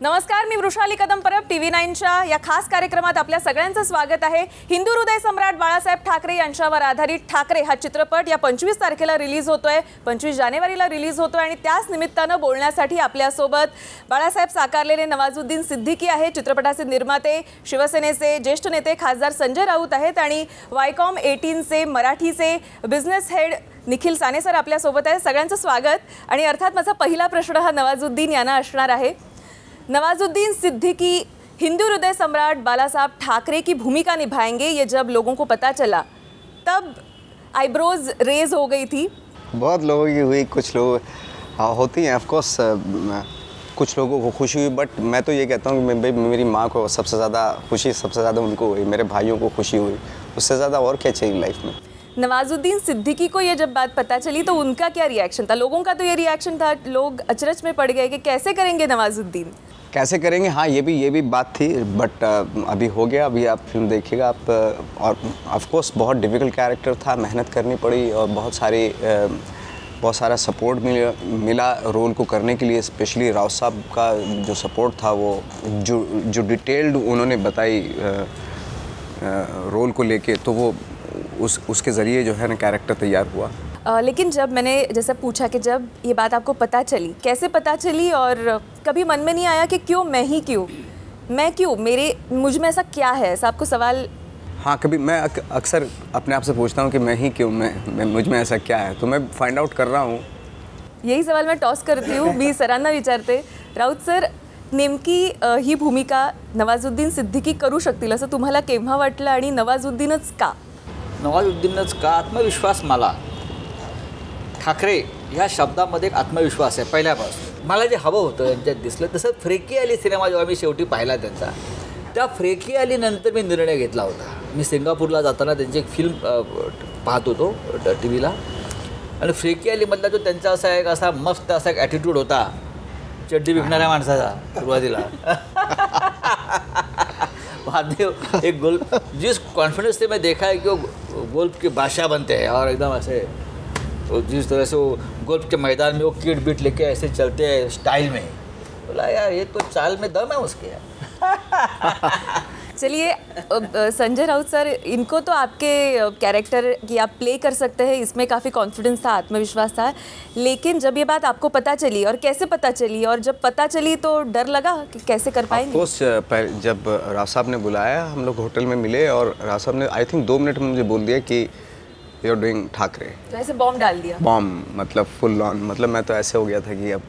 नमस्कार, मी वृषाली कदम परब TV9च्या या खास कार्यक्रमात आपल्या सगळ्यांचं स्वागत आहे। हिंदू हृदय सम्राट बाळासाहेब ठाकरे यांच्यावर आधारित ठाकरे हा चित्रपट या 25 तारखेला रिलीज होतोय, 25 जानेवारीला रिलीज होतोय आणि त्याच निमित्तानं बोलण्यासाठी आपल्या सोबत बाळासाहेब साकारलेले नवाजुद्दीन सिद्दीकी आहे। चित्रपटाचे निर्माते शिवसेनेचे ज्येष्ठ नेते खासदार संजय राऊत आहेत आणि वायकॉम 18 चे मराठीचे business head Nikhil Sane sir आपल्या सोबत आहेत। सगळ्यांचं स्वागत। आणि अर्थात माझा पहिला प्रश्न हा नवाजुद्दीन यांना असणार आहे। नवाजुद्दीन सिद्दीकी हिंदू हृदय सम्राट बालासाहब ठाकरे की भूमिका निभाएंगे, ये जब लोगों को पता चला तब आईब्रोज रेज हो गई थी। बहुत लोगों की हुई, कुछ लोग होती हैं ऑफकोर्स, कुछ लोगों को खुशी हुई, बट मैं तो ये कहता हूँ कि मेरी माँ को सबसे ज़्यादा खुशी, सबसे ज़्यादा उनको हुई, मेरे भाइयों को खुशी हुई, उससे ज़्यादा और क्या चाहिए लाइफ में। नवाजुद्दीन सिद्दीकी को ये जब बात पता चली तो उनका क्या रिएक्शन था? लोगों का तो ये रिएक्शन था, लोग अचरज में पड़ गए कि कैसे करेंगे नवाजुद्दीन, कैसे करेंगे। हाँ, ये भी बात थी, बट अभी हो गया। अभी आप फिल्म देखिएगा आप, और ऑफकोर्स बहुत डिफ़िकल्ट कैरेक्टर था, मेहनत करनी पड़ी और बहुत सारा सपोर्ट मिला रोल को करने के लिए। स्पेशली राव साहब का जो सपोर्ट था, वो जो डिटेल्ड उन्होंने बताई रोल को लेके, तो वो उसके ज़रिए जो है ना कैरेक्टर तैयार हुआ। लेकिन जब मैंने जैसे पूछा कि जब ये बात आपको पता चली, कैसे पता चली, और कभी मन में नहीं आया कि क्यों मैं क्यों मुझ में ऐसा क्या है, ऐसा आपको सवाल? हाँ, कभी मैं अक्सर अपने आप से पूछता हूँ कि मैं ही क्यों, मैं मुझ में ऐसा क्या है, तो मैं फाइंड आउट कर रहा हूँ। यही सवाल मैं टॉस करती हूँ। मी सरांना विचारते, राऊत सर नेमकी ही भूमिका नवाजुद्दीन सिद्दीकी करू शकतील असं तुम्हाला केव्हा वाटलं आणि नवाजुद्दीनच का? नवाजुद्दीनच का? आत्मविश्वास, मला ठाकरे ह्या शब्दामध्ये एक आत्मविश्वास आहे पहिल्यापासून। मला जे हवं होतं यांच्यात दिसलं तसं फ्रेकी अली सिनेमा जेव्हा मी शेवटी पाहिला त्यांचा, त्या फ्रेकी अली नंतर मी निर्णय घेतला होता। मी सिंगापूरला जाताना त्यांची एक फिल्म पाहत होतो TV ला, आणि फ्रेकी अलीमधला जो त्यांचा असा मस्त असा एक ॲटिट्यूड होता चड्डी विकणाऱ्या माणसाचा सुरुवातीला, बाद में एक गोल्फ, जिस कॉन्फिडेंस से मैं देखा है कि वो गोल्फ की बादशाह बनते हैं और एकदम ऐसे जिस तरह से वो गोल्फ के मैदान में वो किट बिट लेके ऐसे चलते हैं स्टाइल में, बोला यार ये तो चाल में दम है उसके। चलिए संजय राउत सर, इनको तो आपके कैरेक्टर की आप प्ले कर सकते हैं, इसमें काफ़ी कॉन्फिडेंस था, आत्मविश्वास था, लेकिन जब ये बात आपको पता चली और कैसे पता चली, और जब पता चली तो डर लगा कि कैसे कर पाएंगे? ऑफकोर्स, जब राव साहब ने बुलाया, हम लोग होटल में मिले और राव साहब ने आई थिंक 2 मिनट में मुझे बोल दिया कि यू आर डूइंग ठाकरे। तो ऐसे बॉम्ब डाल दिया? बॉम्ब मतलब फुल ऑन, मतलब मैं तो ऐसे हो गया था कि अब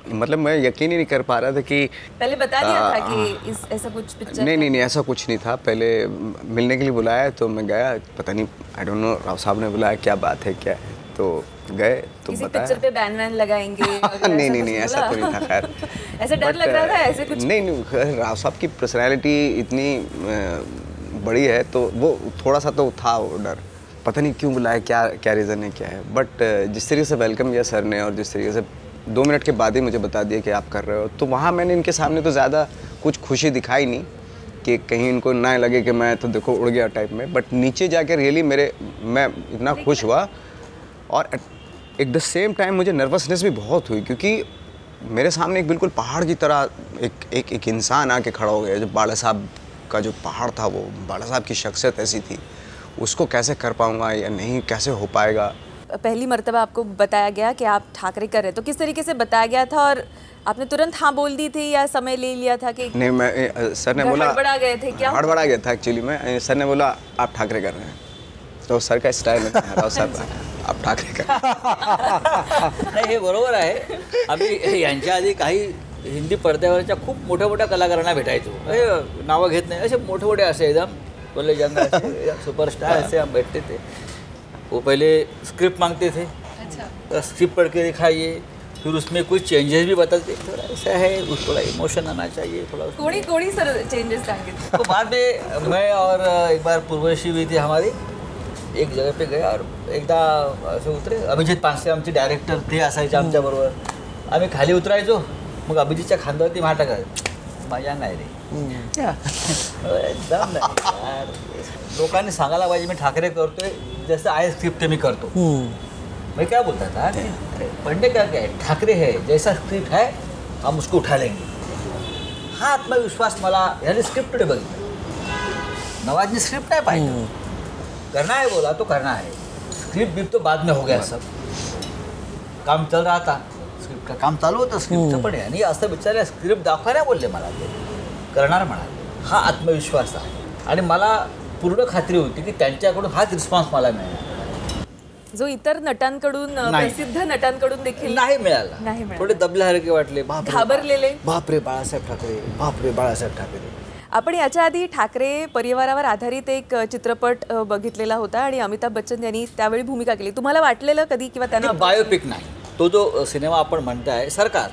मतलब मैं यकीन ही नहीं कर पा रहा था कि पहले बता दिया था कि ऐसा कुछ पिक्चर? नहीं ऐसा कुछ नहीं था। पहले मिलने के लिए बुलाया तो मैं गया, पता नहीं, आई डोंट नो, राव साहब ने बुलाया क्या बात है क्या है, तो गए तो किसी बताया। पिक्चर पे बैन वैन लगाएंगे? नहीं ऐसा तो नहीं था। खैर ऐसे डर लग रहा था? ऐसे कुछ नहीं, राव साहब की पर्सनैलिटी इतनी बड़ी है तो वो थोड़ा सा तो था वो डर, पता नहीं क्यों बुलाया, क्या रीज़न है, क्या है। बट जिस तरीके से वेलकम किया सर ने और जिस तरीके से 2 मिनट के बाद ही मुझे बता दिया कि आप कर रहे हो, तो वहाँ मैंने इनके सामने तो ज़्यादा कुछ खुशी दिखाई नहीं कि कहीं इनको ना लगे कि मैं तो देखो उड़ गया टाइप में। बट नीचे जाके रियली मैं इतना खुश हुआ, और एट द सेम टाइम मुझे नर्वसनेस भी बहुत हुई, क्योंकि मेरे सामने एक बिल्कुल पहाड़ की तरह एक इंसान आके खड़ा हो गया। जो बाला साहब का जो पहाड़ था, वो बाला साहब की शख्सियत ऐसी थी, उसको कैसे कर पाऊंगा या नहीं, कैसे हो पाएगा। पहली मर्तबा आपको बताया गया कि आप ठाकरे कर रहे, तो किस तरीके से बताया गया था, और आपने तुरंत हाँ बोल दी थी या समय ले लिया था? कि नहीं, मैं सर ने बोला, हड़बड़ा गए थे क्या? हड़बड़ा गया था एक्चुअली मैं। सर ने बोला आप ठाकरे कर रहे हैं, तो सर का स्टाइल है, राव साहब आप ठाकरे कर नाही, हे बरोबर आहे। आम्ही यांच्या आधी काही हिंदी पडद्यावरच्या खूप मोठ्या कलाकारांना भेटायचो, नावं घेत नाही, असे मोठे असे एकदम बोले जंगल सुपरस्टार ऐसे हम बैठते थे। वो पहले स्क्रिप्ट मांगते थे, अच्छा, स्क्रिप्ट पढ़ के दिखाइए, फिर उसमें कुछ चेंजेस भी बताते, थोड़ा ऐसा है, उसको थोड़ा इमोशन आना चाहिए, थोड़ा थोड़ी सर चेंजेस सांगितले। तो बाद में मैं और एक बार पूर्वशी हुई थी हमारी, एक जगह पे गया और एकदा असे उतरे, अभिजित पानसे आमचे डायरेक्टर ते असायचे आमच्याबरोबर, आम्ही खाली उतरायचो, मग अभिजितच्या खांद्यावरती मार टाकायचं, मजा नाही रे, एकदम नाही, लोकांनी सांगायला पाहिजे मी ठाकरे करतोय, जसं आहे स्क्रिप्ट मी करतो। मैं क्या बोलता था कि पढ़ने का क्या है, ठाकरे है जैसा स्क्रिप्ट है हम उसको उठा लेंगे, हा आत्मविश्वास मला याने स्क्रिप्ट बघितलं. नवाजने स्क्रिप्ट नाही पाहिजे, करना है बोला तो करना है, स्क्रिप्ट भी तो बाद में हो गया सब, काम चल रहा था, स्क्रिप्ट का काम चालू होतं स्क्रिप्टचं पण आहे. आणि असं विचारलं स्क्रिप्ट दाखवा नाही बोलले मला, ते करणार म्हणाले. हा आत्मविश्वास आहे आणि मला पूर्ण खात्री होती की त्यांच्याकडून हाच रिस्पॉन्स मला मिळणार, जो इतर नटांकडून नाही. प्रसिद्ध नटांकडून देखील नाही मिळाला. नाही मिळाला. थोडे दबल्यासारखे वाटले, बापरे, घाबरलेले. बापरे बाळासाहेब ठाकरे, बापरे बाळासाहेब ठाकरे. आपण याच्या आधी ठाकरे परिवारावर आधारित एक चित्रपट बघितलेला होता आणि अमिताभ बच्चन यांनी त्यावेळी भूमिका केली. तुम्हाला वाटलेलं कधी किंवा त्यांना बायोपिक नाही, तो जो सिनेमा आपण म्हणताय सरकार,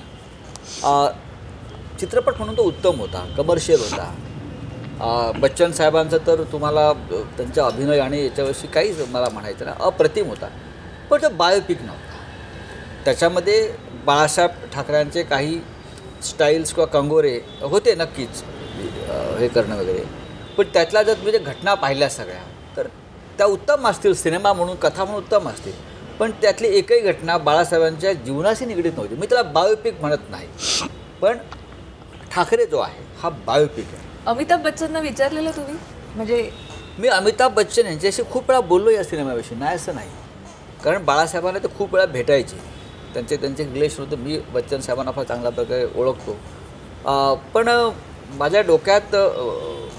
चित्रपट म्हणून तो उत्तम होता, कमर्शियल होता. बच्चन साहेबांचं तर तुम्हाला त्यांचा अभिनय आणि याच्याविषयी काहीच मला म्हणायचं नाही, अप्रतिम होता. पण तो बायोपिक नव्हता. त्याच्यामध्ये बाळासाहेब ठाकरेंचे काही स्टाईल्स किंवा कंगोरे होते नक्कीच, हे करणं वगैरे. पण त्यातल्या जर तुम्ही ज्या घटना पाहिल्या सगळ्या तर त्या उत्तम असतील, सिनेमा म्हणून कथा म्हणून उत्तम असतील, पण त्यातली एकही घटना बाळासाहेबांच्या जीवनाशी निगडीत नव्हती. मी त्याला बायोपिक म्हणत नाही, पण ठाकरे जो आहे हा बायोपिक आहे. अमिताभ बच्चनना विचारलेलं तुम्ही? म्हणजे मी अमिताभ बच्चन यांच्याशी खूप वेळा बोललो या सिनेमाविषयी, नाही असं नाही, कारण बाळासाहेबांना ते खूप वेळा भेटायचे, त्यांचे रिलेशन होतं. मी बच्चन साहेबांना फार चांगल्या प्रकारे ओळखतो. पण माझ्या डोक्यात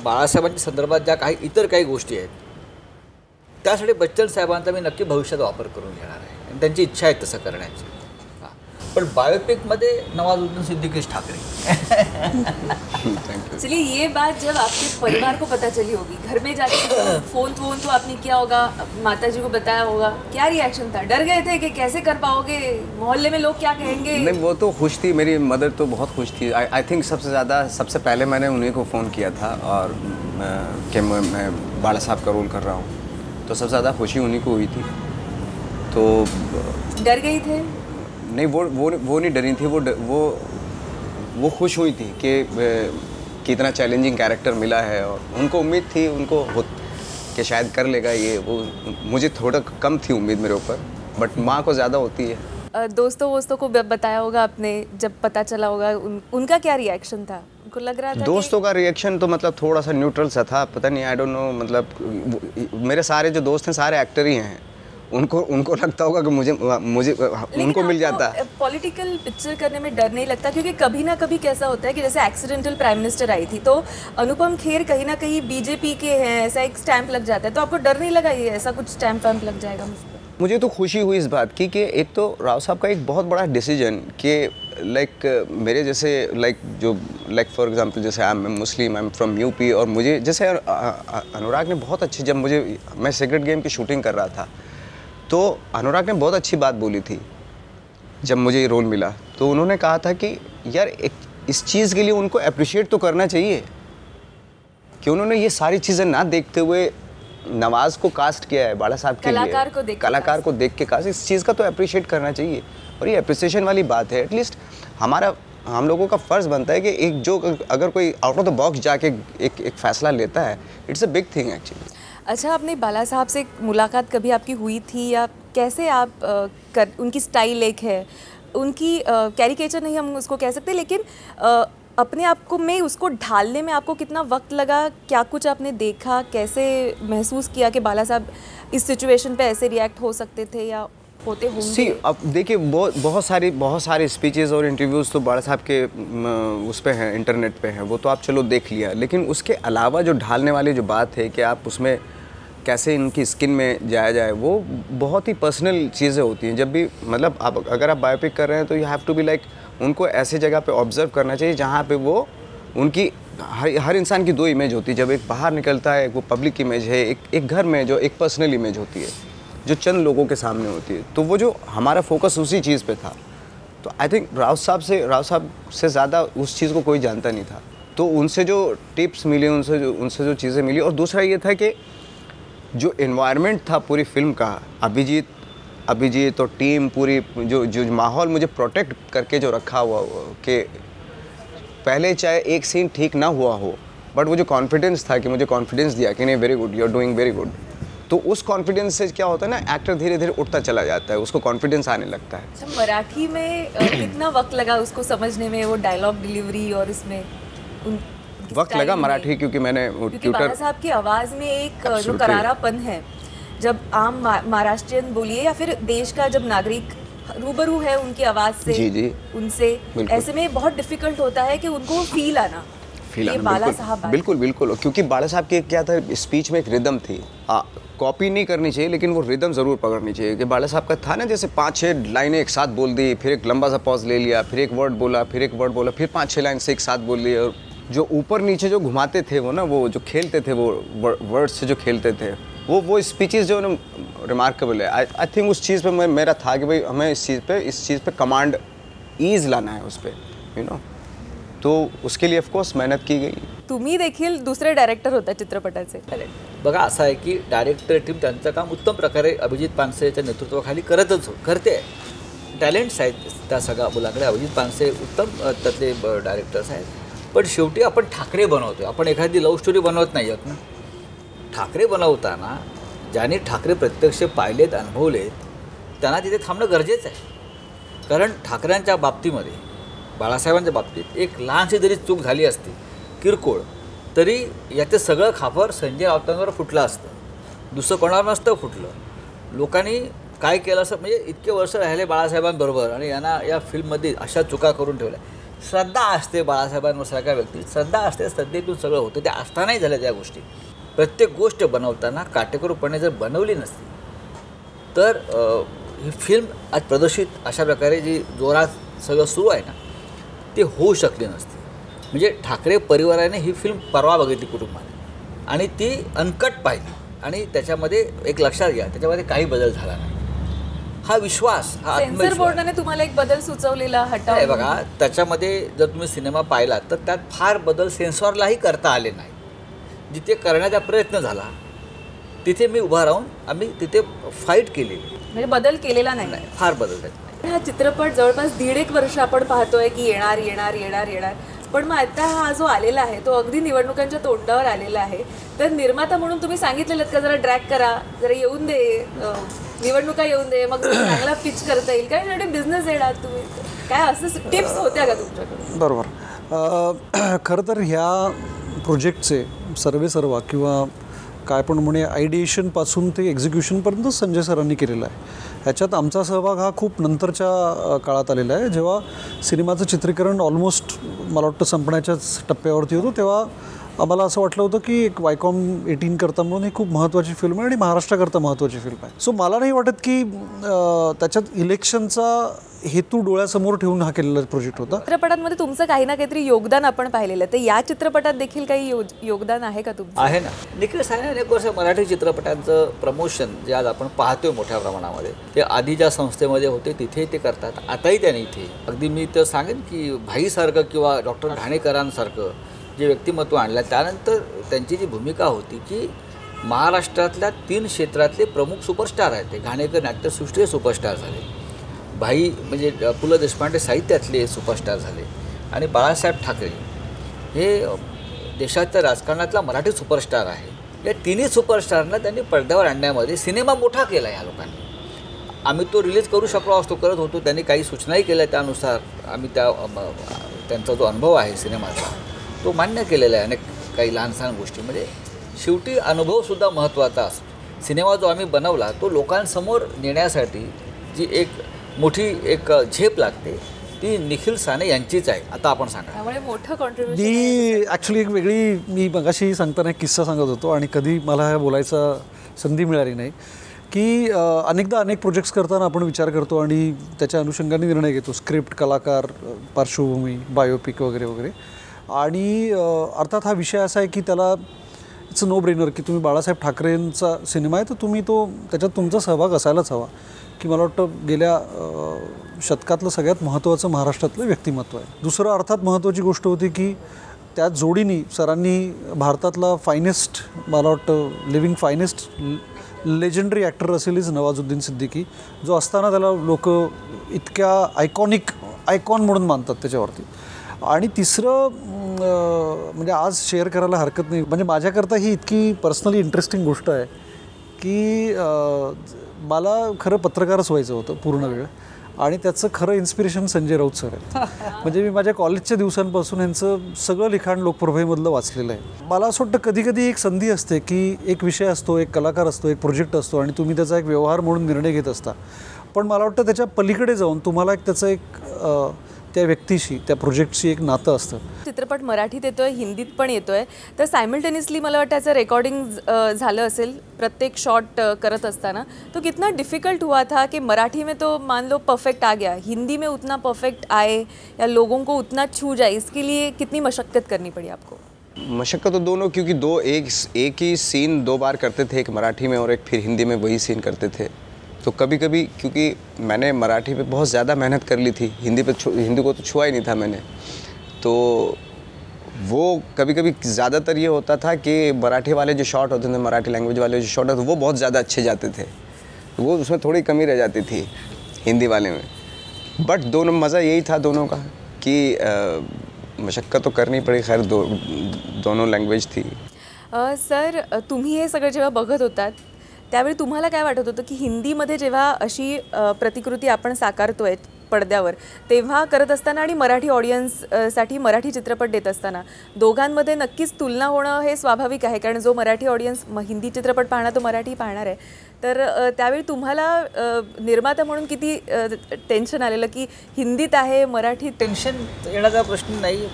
बाळासाहेबांच्या संदर्भात ज्या काही इतर काही गोष्टी आहेत त्यासाठी बच्चन साहेबांचा मी नक्की भविष्यात वापर करून घेणार आहे आणि त्यांची इच्छा आहे तसं करण्याची. पण बायोपिकमध्ये नवाजुद्दीन सिद्दीकीच ठाकरे. चलिए, ये बात जब आपके परिवार को पता चली होगी, घर में जाके फोन तो आपने किया होगा, माता जी को बताया होगा, क्या रिएक्शन था? डर गए थे कि कैसे कर पाओगे, मोहल्ले में लोग क्या कहेंगे? नहीं, वो तो खुश थी, मेरी मदर तो बहुत खुश थी. आई थिंक सबसे पहले मैंने उन्हीं को फ़ोन किया था और कि मैं बाला साहब का रोल कर रहा हूँ, तो सबसे ज़्यादा खुशी उन्हीं को हुई थी. तो डर गई थे? नहीं, वो नहीं डरी थी, वो खुश हुई थी कि इतना चैलेंजिंग कैरेक्टर मिला है और उनको उम्मीद थी कि शायद कर लेगा ये. वो मुझे थोड़ा कम थी उम्मीद मेरे ऊपर, बट माँ को ज़्यादा होती है. दोस्तों को बताया होगा आपने जब पता चला होगा, उनका क्या रिएक्शन था? उनको लग रहा था दोस्तों का रिएक्शन तो मतलब थोड़ा सा न्यूट्रल सा था, पता नहीं, आई डोंट नो. मतलब मेरे सारे जो दोस्त हैं सारे एक्टर ही हैं, उनको लगता होगा कि मुझे उनको मिल जाता. पॉलिटिकल पिक्चर करने में डर नहीं लगता? क्योंकि कभी ना कभी कैसा होता है कि जैसे एक्सीडेंटल प्राइम मिनिस्टर आई थी तो अनुपम खेर कहीं ना कहीं बीजेपी के हैं, ऐसा एक स्टैंप लग जाता है. तो आपको डर नहीं लगा ये ऐसा कुछ स्टैंप वैम्प लग जाएगा मुझ पर? मुझे तो खुशी हुई इस बात की कि एक तो राव साहब का एक बहुत बड़ा डिसीजन कि मेरे जैसे फॉर एग्जांपल जैसे I am Muslim, I am from UP, और मुझे जैसे अनुराग ने बहुत अच्छी, जब मैं सिगरेट गेम की शूटिंग कर रहा था तो अनुराग ने बहुत अच्छी बात बोली थी. जब मुझे ये रोल मिला तो उन्होंने कहा था कि यार इस चीज़ के लिए उनको अप्रिशिएट तो करना चाहिए कि उन्होंने ये सारी चीज़ें ना देखते हुए नवाज को कास्ट किया है बाला साहब के लिए, कलाकार को देख के कास्ट. इस चीज़ का तो अप्रिशिएट करना चाहिए और ये अप्रिसिएशन वाली बात है. एटलीस्ट हम लोगों का फ़र्ज़ बनता है कि अगर कोई आउट ऑफ द बॉक्स जाके एक फ़ैसला लेता है, it's a big thing actually. अच्छा, आपने बाला साहब से मुलाकात कभी आपकी हुई थी या कैसे आप उनकी स्टाइल एक है, उनकी कैरिकेचर नहीं हम उसको कह सकते, लेकिन अपने आप को में उसको ढालने में आपको कितना वक्त लगा? क्या कुछ आपने देखा, कैसे महसूस किया कि बाला साहब इस सिचुएशन पे ऐसे रिएक्ट हो सकते थे या होते होंगे? अब देखिए, बहुत सारी स्पीचेस और इंटरव्यूज़ तो बाला साहब के उस पे हैं, इंटरनेट पे हैं, वो तो आप चलो देख लिया. लेकिन उसके अलावा जो ढालने वाली जो बात है कि आप उसमें कैसे इनकी स्किन में जाया जाए, वो बहुत ही पर्सनल चीज़ें होती हैं. जब भी मतलब आप अगर आप बायोपिक कर रहे हैं तो you have to be like, उनको ऐसी जगह पे ऑब्जर्व करना चाहिए जहाँ पे वो उनकी हर इंसान की दो इमेज होती है. जब एक बाहर निकलता है वो पब्लिक इमेज है, एक घर में जो एक पर्सनल इमेज होती है जो चंद लोगों के सामने होती है. तो वो जो हमारा फोकस उसी चीज़ पे था. तो आई थिंक राव साहब से ज़्यादा उस चीज़ को कोई जानता नहीं था. तो उनसे जो टिप्स मिली, उनसे जो चीज़ें मिली, और दूसरा ये था कि जो एनवायरनमेंट था पूरी फिल्म का, अभिजीत और टीम पूरी जो माहौल मुझे प्रोटेक्ट करके जो रखा हुआ कि पहले चाहे एक सीन ठीक ना हुआ हो, बट वो जो कॉन्फिडेंस था कि मुझे कॉन्फिडेंस दिया कि नहीं, very good, you are doing very good. तो उस कॉन्फिडेंस से क्या होता है ना, एक्टर धीरे धीरे उठता चला जाता है, उसको कॉन्फिडेंस आने लगता है। अच्छा, मराठी में कितना वक्त लगा उसको समझने में, वो डायलॉग डिलीवरी और इसमें उनकी वक्त style लगा में? मराठी, क्योंकि मैंने क्योंकि बाला साहब की आवाज़ में एक जो Absolutely. करारापन है, जब आम महाराष्ट्रियन बोलिए या फिर देश का जब नागरिक रूबरू है उनकी आवाज़ से, जी, जी। उनसे, बिल्कुल। ऐसे में बहुत डिफिकल्ट होता है कि उनको फील आना, ये बाला साहब बात बिल्कुल बिल्कुल, क्योंकि बाला साहब की क्या था, स्पीच में एक रिदम थी, कॉपी नहीं करनी चाहिए लेकिन वो रिदम ज़रूर पकड़नी चाहिए। कि बाला साहब का था ना, जैसे 5-6 लाइनें एक साथ बोल दी, फिर एक लंबा सा पॉज ले लिया, फिर एक वर्ड बोला, फिर एक वर्ड बोला, फिर 5-6 लाइन से एक साथ बोल दिए, और जो ऊपर नीचे जो घुमाते थे वो ना, वो जो खेलते थे, वो वर्ड्स से जो खेलते थे, वो स्पीचेस जो ना रिमार्केबल है। आई थिंक उस चीज़ पे मेरा था कि भाई हमें इस चीज़ पे कमांड ईज लाना है उस पर, यू नो, तो उसके लिए ऑफकोर्स मेहनत की गई। तुम्ही देखील दुसरे डायरेक्टर होता चित्रपटाचे. बघा असं आहे की डायरेक्टर टीम त्यांचं काम उत्तम प्रकारे अभिजित पानसेच्या नेतृत्वाखाली करते. टॅलेंट्स आहेत त्या सगळ्या मुलांकडे. अभिजित पानसे उत्तम त्यातले डायरेक्टर्स आहेत. पण शेवटी आपण ठाकरे बनवतो. आपण एखादी लव्ह स्टोरी बनवत नाही आहोत ना. ठाकरे बनवताना ज्यांनी ठाकरे प्रत्यक्ष पाहिलेत, अनुभवलेत, त्यांना तिथे थांबणं गरजेचं आहे. कारण ठाकऱ्यांच्या बाबतीमध्ये, बाळासाहेबांच्या बाबतीत एक लहानशी जरी चूक झाली असती, किरकोळ, तरी याचे सगळं खापर संजय राऊतांवर फुटलं असतं. दुसरं कोणावर नसतं फुटलं. लोकांनी काय केलं असं, म्हणजे इतके वर्ष राहिले बाळासाहेबांबरोबर आणि यांना या फिल्ममध्ये अशा चुका करून ठेवल्या. श्रद्धा असते बाळासाहेबांवर सगळ्या व्यक्ती, श्रद्धा असते, श्रद्धेतून सगळं होतं. ते असतानाही झाल्या त्या गोष्टी. प्रत्येक गोष्ट बनवताना काटेकोरपणे जर बनवली नसती तर ही फिल्म आज प्रदर्शित अशा प्रकारे जी जोरात सगळं सुरू आहे ना, ते होऊ शकली नसती. म्हणजे ठाकरे परिवाराने ही फिल्म परवा बघितली कुटुंबाने आणि ती अनकट पाहिली आणि त्याच्यामध्ये एक लक्षात घ्या, त्याच्यामध्ये काही बदल झाला नाही. हा विश्वास, हा सेन्सर आत्मविश्वास बोर्डाने तुम्हाला एक बदल सुचवलेला हटाव. आहे बघा. त्याच्यामध्ये जर तुम्ही सिनेमा पाहिला तर त्यात फार बदल सेन्सॉरलाही करता आले नाही. जिथे करण्याचा प्रयत्न झाला तिथे मी उभा राहून आम्ही तिथे फाईट केली. म्हणजे बदल केलेला नाही. फार बदल झाला. हा चित्रपट जवळपास 1.5 वर्ष आपण पाहतोय की येणार येणार येणार येणार, पण मग आता हा जो आलेला आहे तो अगदी निवडणुकांच्या तोंडावर आलेला आहे. तर निर्माता म्हणून तुम्ही सांगितलेलं का जरा ड्रॅग करा, जरा येऊन दे, निवडणुका येऊन दे, मग चांगला पिच करता येईल, काय शेवटी बिझनेस येणार. तुम्ही काय असं टिप्स होत्या का तुमच्याकडे? बरोबर. खरं तर ह्या प्रोजेक्टचे सर्वा किंवा काय पण म्हणे आयडिएशनपासून ते एक्झिक्युशनपर्यंत संजय सरांनी केलेलं आहे. ह्याच्यात आमचा सहभाग हा खूप नंतरच्या काळात आलेला आहे. जेव्हा सिनेमाचं चित्रीकरण ऑलमोस्ट मला वाटतं संपण्याच्याच टप्प्यावरती होतं, तेव्हा आम्हाला असं वाटलं होतं की एक वायकॉम 18 करता म्हणून ही खूप महत्त्वाची फिल्म आहे आणि महाराष्ट्राकरता महत्त्वाची फिल्म आहे. सो मला नाही वाटत की त्याच्यात इलेक्शनचा हेतू डोळ्यासमोर ठेवून हा केलेला प्रोजेक्ट होता. चित्रपटांमध्ये तुमचं काही ना काहीतरी योगदान आपण पाहिलेलं आहे. तर या चित्रपटात देखील काही योगदान आहे का तुमचं? आहे ना. निखिल साहेब अनेक वर्ष मराठी चित्रपटांचं प्रमोशन जे आज आपण पाहतोय मोठ्या प्रमाणामध्ये, ते आधी ज्या संस्थेमध्ये होते तिथे ते करतात, आताही त्याने इथे. अगदी मी तर सांगेन की भाईसारखं किंवा डॉक्टर घाणेकरांसारखं जे व्यक्तिमत्व आणलं, त्यानंतर त्यांची जी भूमिका होती की महाराष्ट्रातल्या 3 क्षेत्रातले प्रमुख सुपरस्टार आहेत. ते घाणेकर नाट्यसृष्टीचे सुपरस्टार झाले, भाई म्हणजे पु ल देशपांडे साहित्यातले सुपरस्टार झाले, आणि बाळासाहेब ठाकरे हे देशाच्या राजकारणातला मराठी सुपरस्टार आहे. या तिन्ही सुपरस्टारना त्यांनी पडद्यावर आणण्यामध्ये सिनेमा मोठा केला ह्या लोकांनी. आम्ही तो रिलीज करू शकलो असतो, करत होतो. त्यांनी काही सूचनाही केल्या, त्यानुसार आम्ही त्यांचा जो अनुभव आहे सिनेमाचा तो मान्य केलेला आहे. अनेक काही लहान सहान गोष्टी, म्हणजे शेवटी अनुभवसुद्धा महत्त्वाचा असतो. सिनेमा जो आम्ही बनवला तो लोकांसमोर नेण्यासाठी जी एक मोठी एक झेप लागते ती निखिल साने यांचीच आहे. आता आपण सांगा. त्यामुळे मोठं कॉन्ट्रीब्युशन. मी ॲक्च्युली एक वेगळी, मी मगाशी सांगताना एक किस्सा सांगत होतो आणि कधी मला हा बोलायचा संधी मिळाली नाही की अनेकदा अनेक प्रोजेक्ट्स करताना आपण विचार करतो आणि त्याच्या अनुषंगाने निर्णय घेतो. स्क्रिप्ट, कलाकार, पार्श्वभूमी, बायोपिक वगैरे वगैरे. आणि अर्थात हा विषय असा आहे की त्याला इट्स नो ब्रेनर की तुम्ही बाळासाहेब ठाकरेंचा सिनेमा आहे तर तुम्ही तो त्याच्यात तुमचा सहभाग असायलाच हवा. की मला वाटतं गेल्या शतकातलं सगळ्यात महत्त्वाचं महाराष्ट्रातलं व्यक्तिमत्व आहे. दुसरं अर्थात महत्त्वाची गोष्ट होती की त्या जोडीनी सरांनी भारतातला फायनेस्ट, मला वाटतं लिव्हिंग फायनेस्ट लेजंडरी ॲक्टर असेल इज नवाजुद्दीन सिद्दीकी, जो असताना त्याला लोक इतक्या आयकॉन म्हणून मानतात त्याच्यावरती. आणि तिसरं म्हणजे आज शेअर करायला हरकत नाही, म्हणजे माझ्याकरता ही इतकी पर्सनली इंटरेस्टिंग गोष्ट आहे की मला खरं पत्रकारच व्हायचं होतं पूर्ण वेळ, आणि त्याचं खरं इन्स्पिरेशन संजय राऊत सर आहेत. म्हणजे मी माझ्या कॉलेजच्या दिवसांपासून यांचं सगळं लिखाण लोकप्रभेमधलं वाचलेलं आहे. मला असं वाटतं कधी कधी एक संधी असते की एक विषय असतो, एक कलाकार असतो, एक प्रोजेक्ट असतो आणि तुम्ही त्याचा एक व्यवहार म्हणून निर्णय घेत असता, पण मला वाटतं त्याच्या पलीकडे जाऊन तुम्हाला एक त्याचं एक त्या व्यक्तीशी, त्या प्रोजेक्टशी एक नातं असतं. चित्रपट मराठीत येतोय, हिंदीत पण येतोय, तर सायमल्टेनियसली मला वाटतं त्याचं रेकॉर्डिंग झालं असेल प्रत्येक शॉट करत असताना. तो कितना डिफ़िकल्ट हुआ था कि मराठी में तो मान लो परफेक्ट आ गया, हिंदी में उतना परफेक्ट आए या लोगों को उतना छू जाए, इसके लिए कितनी मशक्क़त करनी पड़ी आपको? मशक्क़त तो दोनों, क्योंकि एक ही सीन 2 बार करते थे, एक मराठी में और एक फिर हिंदी में वही सीन करते थे. तो कभी कभी क्योंकि मैंने मराठी पे बहुत ज़्यादा मेहनत कर ली थी, हिंदी को तो छुआ ही नहीं था मैंने, तो वो कभी कभी ज़्यादातर ये होता था कि मराठी वाले जो शॉट होते थे, मराठी लैंग्वेज वाले जो शॉट होते थे वो बहुत ज़्यादा अच्छे जाते थे, वो उसमें थोड़ी कमी रह जाती थी हिंदी वाले में. बट दोनों मज़ा यही था दोनों का कि मशक्क़त तो करनी पड़ी. खैर दोनों लँग्वेज थी. सर, तुम्ही हे सगळं जेव्हा बघत होतात त्यावेळी तुम्हाला काय वाटत होतं की हिंदीमध्ये जेव्हा अशी प्रतिकृती आपण साकारतोय पडद्यावर तेव्हा करत असताना आणि मराठी ऑडियन्ससाठी मराठी चित्रपट देत असताना दोघांमध्ये नक्कीच तुलना होणं हे स्वाभाविक आहे, कारण जो मराठी ऑडियन्स हिंदी चित्रपट पाहणार तो मराठी पाहणार आहे. तर त्यावेळी तुम्हाला निर्माता म्हणून किती टेन्शन आलेलं की हिंदीत आहे, मराठीत? टेन्शन येण्याचा प्रश्न नाही.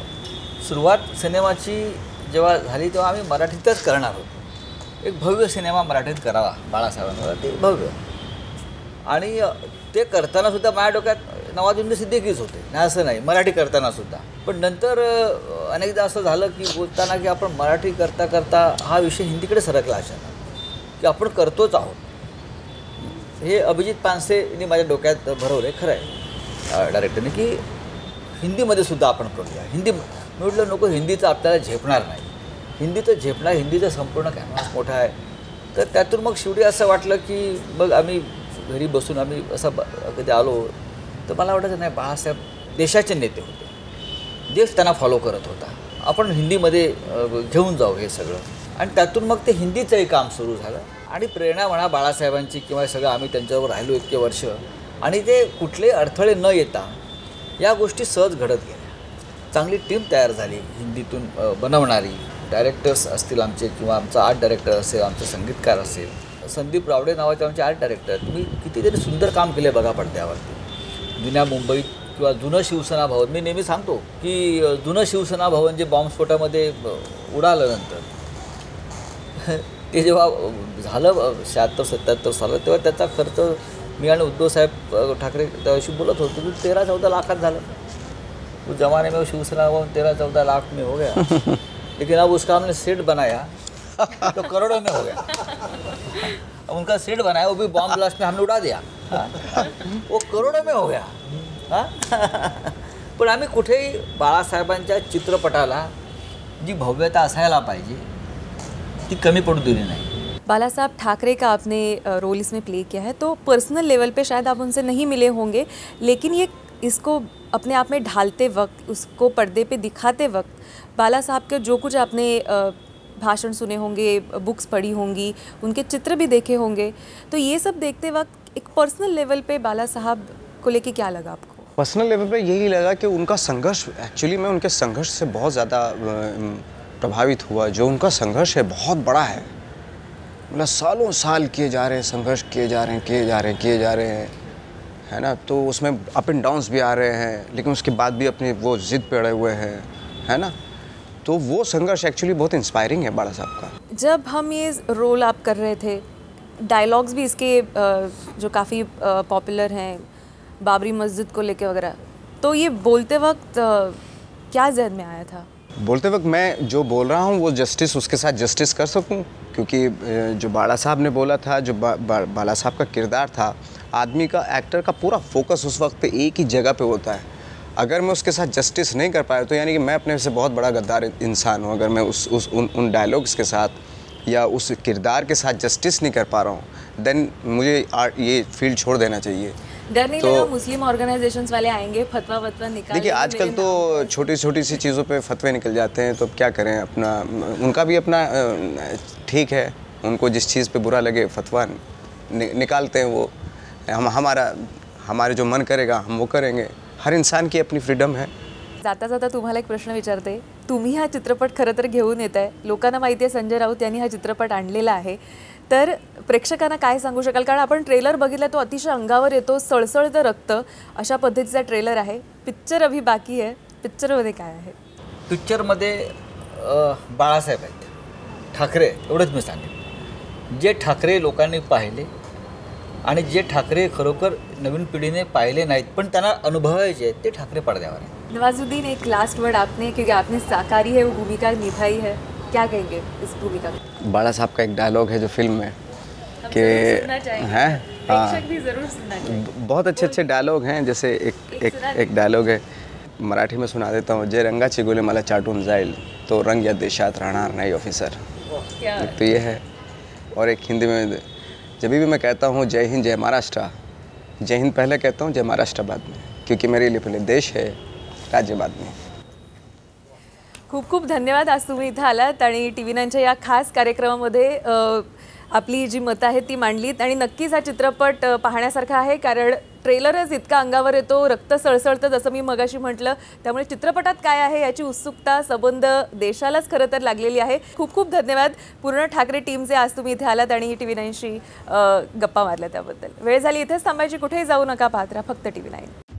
सुरुवात सिनेमाची जेव्हा झाली तेव्हा आम्ही मराठीतच करणार होतो. एक भव्य सिनेमा मराठीत करावा बाळासाहेबांवर, ते भव्य. आणि ते करतानासुद्धा माझ्या डोक्यात नवाजुद्दीन सिद्दीकीच होते, नाही असं नाही, मराठी करतानासुद्धा. पण नंतर अनेकदा असं झालं की बोलताना की आपण मराठी करता करता हा विषय हिंदीकडे सरकला अचानक, की आपण करतोच आहोत. हे अभिजित पानसेंनी माझ्या डोक्यात भरवलं खरं आहे डायरेक्टरने, की हिंदीमध्ये सुद्धा आपण करूया. हिंदी म्हटलं नको, हिंदीचं आपल्याला झेपणार नाही, हिंदीचं झेपणार, हिंदीचं संपूर्ण कॅनव्हास मोठा आहे. तर त्यातून मग शेवटी असं वाटलं की मग आम्ही घरी बसून आम्ही असं कधी आलो तर मला वाटायचं नाही, बाळासाहेब देशाचे नेते होते, देश त्यांना फॉलो करत होता, आपण हिंदीमध्ये घेऊन जाऊ हे सगळं. आणि त्यातून मग ते हिंदीचंही काम सुरू झालं. आणि प्रेरणा म्हणा बाळासाहेबांची किंवा सगळं आम्ही त्यांच्यावर राहिलो इतके वर्ष, आणि ते कुठले अडथळे न येता या गोष्टी सहज घडत गेल्या. चांगली टीम तयार झाली हिंदीतून बनवणारी. डायरेक्टर्स असतील आमचे, किंवा आमचा आर्ट डायरेक्टर असेल, आमचे संगीतकार असेल, संदीप रावडे नावाचे आमचे आर्ट डायरेक्टर. तुम्ही कितीतरी सुंदर काम केले बघा पडद्यावरती. जुन्या मुंबईत किंवा जुनं शिवसेना भवन, मी नेहमी सांगतो की जुनं शिवसेना भवन जे बॉम्बस्फोटामध्ये उडालं नंतर ते जेव्हा झालं 76-77 साला, तेव्हा त्याचा खर्च मी आणि उद्धवसाहेब ठाकरे त्याविषयी बोलत होतो की 13-14 लाखात झालं. उस जमाने में शिवसेना भवन 13-14 लाख में हो गया, लेकिन अब उसका हमने सेट बनाया तो करोड़ों में हो गया. अब उनका सेट बनाया, वो भी बॉम्ब ब्लास्ट में हमने उड़ा दिया, वो करोड़ों में हो गया. पण आम्ही कुठेही बाळासाहेबांच्या चित्रपटाला जी भव्यता असायला पाहिजे ती कमी पडू दिली नाही. बाला साहब ठाकरे का आपने रोल इसमें प्ले किया है, तो पर्सनल लेवल पे शायद आप उनसे नहीं मिले होंगे, लेकिन ये इसको अपने आप में ढालते वक्त, उसको पर्दे पे दिखाते वक्त बाला साहब के जो कुछ आपने भाषण सुने होंगे, बुक्स पढ़ी होंगी, उनके चित्र भी देखे होंगे, तो ये सब देखते वक्त एक पर्सनल लेवल पे बाला साहब को लेके क्या लगा आपको? पर्सनल लेवल पे यही लगा कि उनका संघर्ष, एक्चुअली मैं उनके संघर्ष से बहुत ज़्यादा प्रभावित हुआ. जो उनका संघर्ष है बहुत बड़ा है, मतलब सालों साल किए जा रहे हैं, संघर्ष किए जा रहे हैं, है ना. तो उसमें अप एंड डाउन्स भी आ रहे हैं, लेकिन उसके बाद भी अपनी वो जिद पे अड़े हुए हैं, है ना. तो वो संघर्ष एक्चुअली बहुत इंस्पायरिंग है बाला साहब का. जब हम ये रोल आप कर रहे थे, डायलॉग्स भी इसके जो काफ़ी पॉपुलर हैं, बाबरी मस्जिद को लेके वगैरह, तो ये बोलते वक्त क्या जहन में आया था? बोलते वक्त मैं जो बोल रहा हूँ वो जस्टिस, उसके साथ जस्टिस कर सकूँ, क्योंकि जो बाला साहब ने बोला था, जो बाला साहब का किरदार था, आदमी का, एक्टर का पूरा फोकस उस वक्त एक ही जगह पे होता है. अगर मैं उसके साथ जस्टिस नहीं कर पाया तो यानी कि मैं अपने से बहुत बड़ा गद्दार इंसान हूँ. अगर मैं उन डायलॉग्स के साथ या उस किरदार के साथ जस्टिस नहीं कर पा रहा हूँ, देन मुझे ये फील्ड छोड़ देना चाहिए. डर नहीं लगा मुस्लिम ऑर्गेनाइजेशंस वाले आएंगे फतवा निकाल? देखिए आजकल तो छोटी छोटी सी चीज़ों पे फतवे निकल जाते हैं, तो क्या करें, अपना उनका भी अपना ठीक है, उनको जिस चीज़ पे बुरा लगे फतवा निकालते हैं वो। हमारे जो मन करेगा हम वो करेंगे। हर इंसान की अपनी फ्रीडम है। जाता जाता तुम्हाला एक प्रश्न विचारते, तुम्ही हा चित्रपट खरं तर घेऊन येत आहे, लोकांना माहिती आहे संजय राऊत यांनी हा चित्रपट आणलेला आहे, तर प्रेक्षकांना काय सांगू शकाल? कारण आपण ट्रेलर बघितला तो अतिशय अंगावर येतो, सळसळतं रक्त, अशा पद्धतीचा ट्रेलर आहे. पिक्चर अभी बाकी आहे, पिक्चरमध्ये काय आहे? पिक्चरमध्ये बाळासाहेब आहेत, ठाकरे, एवढंच मी सांगेन. जे ठाकरे लोकांनी पाहिले आणि जे ठाकरे खरोखर नवीन पिढीने पाहिले नाहीत पण त्यांना अनुभवायचे आहेत, ते ठाकरे पडद्यावर आहे. नवाजुद्दीन, एक लास्ट वर्ड आपने, क्योंकि आपने साकारी है वो भूमिका निभाई है, क्या कहेंगे इस भूमिका में? बाला साहब का एक डायलॉग है जो फिल्म में कि हैं, हाँ, जरूर सुनना चाहिए. बहुत अच्छे अच्छे डायलॉग हैं. जैसे एक डायलॉग है, मराठी में सुना देता हूँ. जे रंगाची गोले मला चाटून जाईल तो रंग या देशात राहणार नाही ऑफिसर. तो ये है. और एक हिंदी में जब भी मैं कहता हूँ जय हिंद जय महाराष्ट्र, जय हिंद पहले कहता हूँ, जय महाराष्ट्र बाद में, क्योंकि मेरे लिए पहले देश है, राज्य बाद में. खूप खूप धन्यवाद आज तुम्ही इथं आलात आणि TV9च्या या खास कार्यक्रमामध्ये आपली जी मतं आहेत ती मांडलीत. आणि नक्कीच हा चित्रपट पाहण्यासारखा आहे, कारण ट्रेलरच इतका अंगावर येतो, रक्त सळसळतं जसं मी मगाशी म्हटलं. त्यामुळे चित्रपटात काय आहे याची उत्सुकता सबंध देशालाच खरं तर लागलेली आहे. खूप खूप धन्यवाद पूर्ण ठाकरे टीमचे आज तुम्ही इथे आलात आणि TV9शी गप्पा मारल्या त्याबद्दल. वेळ झाली इथेच थांबायची, कुठेही जाऊ नका, पाहत राहा फक्त TV9.